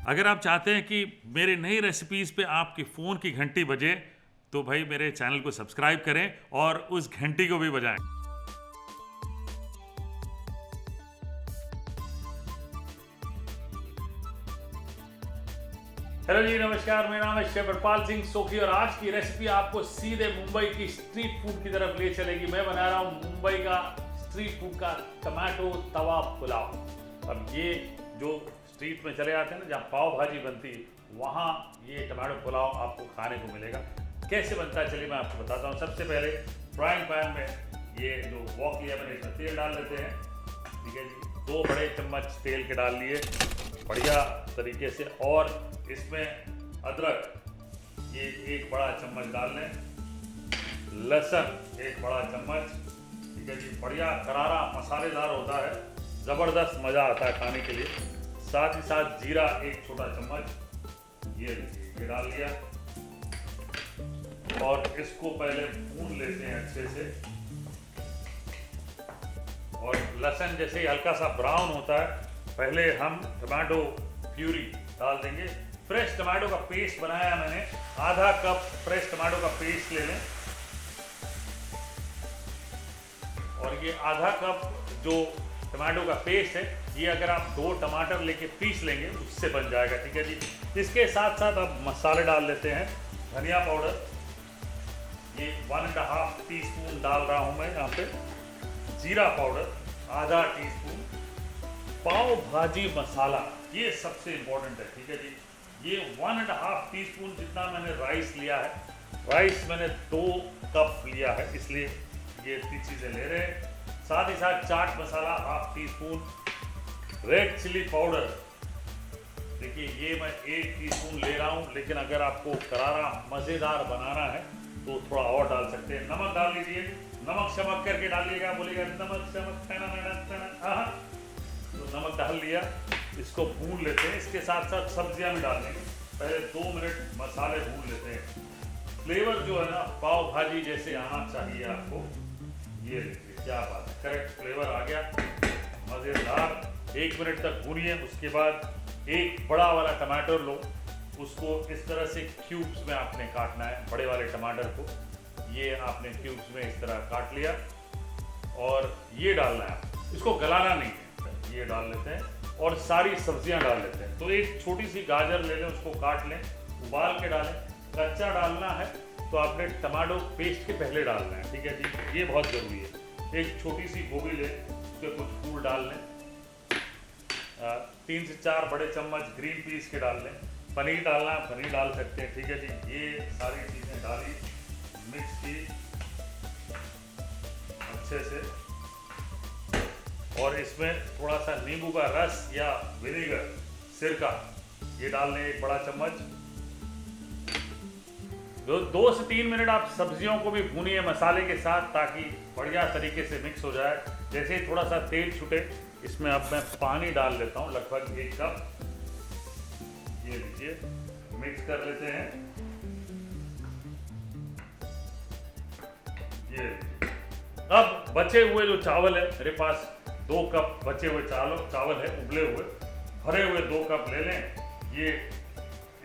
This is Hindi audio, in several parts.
अगर आप चाहते हैं कि मेरे नई रेसिपीज़ पे आपकी फ़ोन की घंटी बजे, तो भाई मेरे चैनल को सब्सक्राइब करें और उस घंटी को भी बजाएं। हेलो जी, नमस्कार। मेरा नाम है शेफ हरपाल सिंह सोखी और आज की रेसिपी आपको सीधे मुंबई की स्ट्रीट फूड की तरफ ले चलेगी। मैं बना रहा हूँ मुंबई का स्ट्रीट फूड का टमाटो तवा पुलाव। अब ये जो स्ट्रीट में चले जाते हैं ना, जहाँ पाव भाजी बनती है, वहाँ ये टमाटो पुलाव आपको खाने को मिलेगा। कैसे बनता है चलिए मैं आपको बताता हूँ। सबसे पहले फ्राइंग पैन में ये जो वॉक लिया मैंने, इसमें तेल डाल लेते हैं। ठीक है जी, 2 बड़े चम्मच तेल के डाल लिए बढ़िया तरीके से। और इसमें अदरक ये 1 बड़ा चम्मच डाल लें, लहसुन 1 बड़ा चम्मच। ठीक है जी, बढ़िया करारा मसालेदार होता है, ज़बरदस्त मज़ा आता है खाने के लिए। साथ ही साथ जीरा 1 छोटा चम्मच ये डाल लिया और इसको पहले भून लेते हैं अच्छे से। और लहसुन जैसे ही हल्का सा ब्राउन होता है, पहले हम टमाटो प्यूरी डाल देंगे। फ्रेश टमाटो का पेस्ट बनाया मैंने, आधा कप फ्रेश टमाटो का पेस्ट ले लें। और ये आधा कप जो टमाटो का पेस्ट है, ये अगर आप 2 टमाटर लेके पीस लेंगे उससे बन जाएगा। ठीक है जी, इसके साथ साथ अब मसाले डाल लेते हैं। धनिया पाउडर ये 1.5 टीस्पून डाल रहा हूं मैं यहाँ पे। जीरा पाउडर आधा टीस्पून। पाव भाजी मसाला ये सबसे इम्पोर्टेंट है। ठीक है जी, ये 1.5 टीस्पून जितना मैंने राइस लिया है। राइस मैंने 2 कप लिया है, इसलिए ये इतनी चीज़ें ले रहे हैं। साथ ही साथ chaat masala 1/2 teaspoon. Red chilli powder देखिए ये मैं 1 टीस्पून ले रहा हूँ, लेकिन अगर आपको करारा मज़ेदार बनाना है तो थोड़ा और डाल सकते हैं। नमक डाल लीजिए, नमक शमक करके डालिएगा। बोलिएगा नमक शमक हाँ, तो नमक डाल लिया। इसको भून लेते हैं, इसके साथ साथ सब्जियां भी डाल देंगे। पहले 2 मिनट मसाले भून लेते हैं। फ्लेवर जो है ना पाव भाजी जैसे आना चाहिए आपको। ये देखिए क्या बात है, करेक्ट फ्लेवर आ गया, मज़ेदार। 1 मिनट तक भूनिए। उसके बाद एक बड़ा वाला टमाटर लो, उसको इस तरह से क्यूब्स में आपने काटना है। बड़े वाले टमाटर को ये आपने क्यूब्स में इस तरह काट लिया और ये डालना है। इसको गलाना नहीं है, ये डाल लेते हैं और सारी सब्जियां डाल लेते हैं। तो एक छोटी सी गाजर ले लें, उसको काट लें, उबाल के डालें। कच्चा डालना है तो आपने टमाटो पेस्ट के पहले डालना है। ठीक है जी, ये बहुत ज़रूरी है। एक छोटी सी गोभी लें, उसके कुछ फूल डाल लें। 3 से 4 बड़े चम्मच ग्रीन पीस के डाल लें। पनीर डालना है, पनीर डाल सकते हैं। ठीक है जी, ये सारी चीज़ें डाली, मिक्स की अच्छे से। और इसमें थोड़ा सा नींबू का रस या विनेगर, सिरका ये डाल लें 1 बड़ा चम्मच। 2 से 3 मिनट आप सब्जियों को भी भूनिए मसाले के साथ, ताकि बढ़िया तरीके से मिक्स हो जाए। जैसे ही थोड़ा सा तेल छूटे, इसमें अब मैं पानी डाल लेता हूँ, लगभग 1 कप। ये लीजिए, मिक्स कर लेते हैं। ये अब बचे हुए जो चावल है मेरे पास, 2 कप बचे हुए चावल है उबले हुए, भरे हुए 2 कप ले लें। ये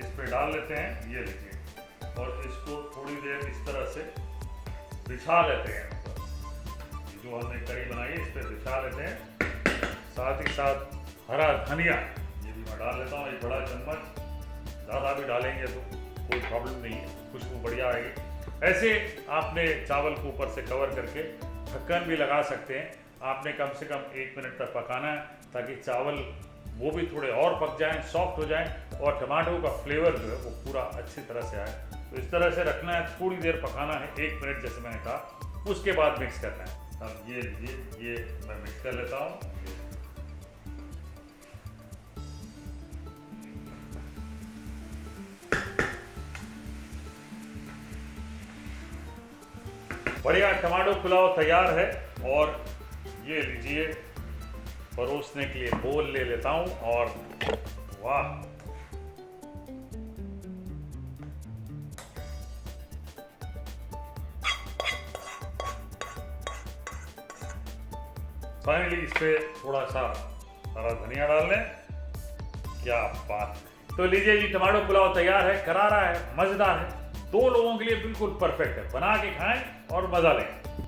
इस पे डाल लेते हैं, ये लीजिए। और इसको थोड़ी देर इस तरह से बिछा लेते हैं। जो हमने कढ़ी बनाई है इस पे बिछा लेते हैं। साथ ही साथ हरा धनिया ये भी मैं डाल लेता हूँ, 1 बड़ा चम्मच। ज़्यादा भी डालेंगे तो कोई प्रॉब्लम नहीं है, खुशबू बढ़िया आएगी। ऐसे आपने चावल को ऊपर से कवर करके ढक्कन भी लगा सकते हैं। आपने कम से कम 1 मिनट तक पकाना है, ताकि चावल वो भी थोड़े और पक जाएं, सॉफ्ट हो जाएं और टमाटो का फ्लेवर जो है वो पूरा अच्छी तरह से आए। तो इस तरह से रखना है, थोड़ी देर पकाना है, 1 मिनट जैसे मैंने कहा। उसके बाद मिक्स करना है। अब ये मैं मिक्स कर लेता हूँ। बढ़िया टमाटो पुलाव तैयार है। और ये लीजिए, परोसने के लिए बोल ले लेता हूं। और वाह, फाइनली इस पे थोड़ा सा हरा धनिया डाल लें। क्या बात है, तो लीजिए जी, टमाटो पुलाव तैयार है, करारा है, मज़ेदार है, 2 लोगों के लिए बिल्कुल परफेक्ट है। बना के खाएं और मज़ा लें।